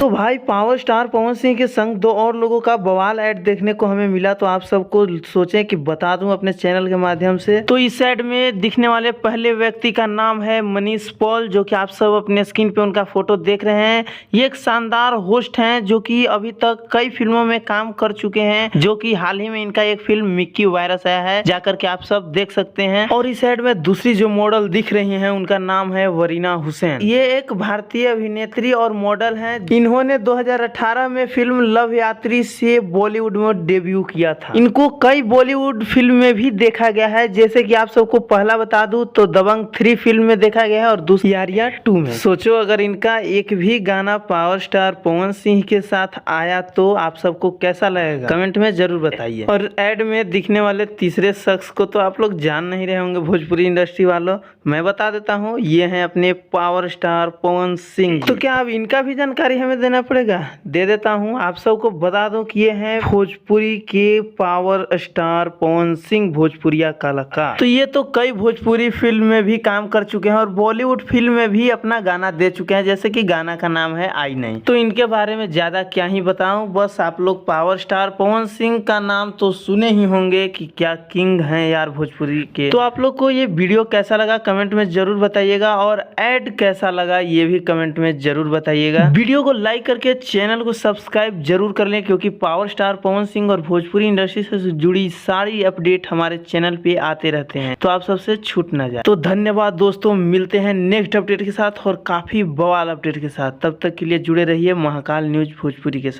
तो भाई power star Pawan Singh के संग दो और लोगों का बवाल ऐड देखने को हमें मिला, तो आप सबको सोचें कि बता दूं अपने चैनल के माध्यम से। तो इस ऐड में दिखने वाले पहले व्यक्ति का नाम है मनीष पॉल, जो कि आप सब अपने स्क्रीन पे उनका फोटो देख रहे हैं। ये एक शानदार होस्ट हैं जो कि अभी तक कई फिल्मों में काम कर चुके हैं, जो कि हाल ही में इनका एक फिल्म मिक्की वायरस आया है, जाकर के आप सब देख सकते हैं। और इस ऐड में दूसरी जो मॉडल दिख रही हैं उनका नाम है वरीना हुसैन। ये एक भारतीय अभिनेत्री और मॉडल हैं। इन्होंने 2018 में फिल्म लव यात्री से बॉलीवुड में डेब्यू किया था। इनको कई बॉलीवुड फिल्म में भी देखा गया है, जैसे कि आप सबको पहला बता दूं तो दबंग 3 फिल्म में देखा गया है और दूसरी यारिया 2 में। सोचो अगर इनका एक भी गाना पावर स्टार पवन सिंह के साथ आया तो आप सबको कैसा लगेगा, कमेंट में जरूर बताइए। और ऐड में दिखने वाले तीसरे शख्स को तो आप लोग जान नहीं रहे होंगे भोजपुरी इंडस्ट्री वालों, मैं बता देता हूँ, ये है अपने पावर स्टार पवन सिंह। तो क्या अब इनका भी जानकारी हमें देना पड़ेगा? दे देता हूँ। आप सबको बता दो कि ये हैं भोजपुरी के पावर स्टार पवन सिंह, भोजपुरिया कलाकार। तो ये तो कई भोजपुरी फिल्म में भी काम कर चुके हैं और बॉलीवुड फिल्म में भी अपना गाना दे चुके हैं, जैसे कि गाना का नाम है आई नहीं। तो इनके बारे में ज्यादा क्या ही बताऊं, बस आप लोग पावर स्टार पवन सिंह का नाम तो सुने ही होंगे कि क्या किंग हैं यार भोजपुरी के। तो आप लोग को ये वीडियो कैसा लगा कमेंट में जरूर बताइएगा, और ऐड कैसा लगा ये भी कमेंट में जरूर बताइएगा। वीडियो को लाइक करके चैनल को सब्सक्राइब जरूर कर लें, क्योंकि पावर स्टार पवन सिंह और भोजपुरी इंडस्ट्री से जुड़ी सारी अपडेट हमारे चैनल पे आते रहते हैं, तो आप सबसे छूट ना जाए। तो धन्यवाद दोस्तों, मिलते हैं नेक्स्ट अपडेट के साथ और काफी बवाल अपडेट के साथ। तब तक के लिए जुड़े रहिए महाकाल न्यूज भोजपुरी के साथ।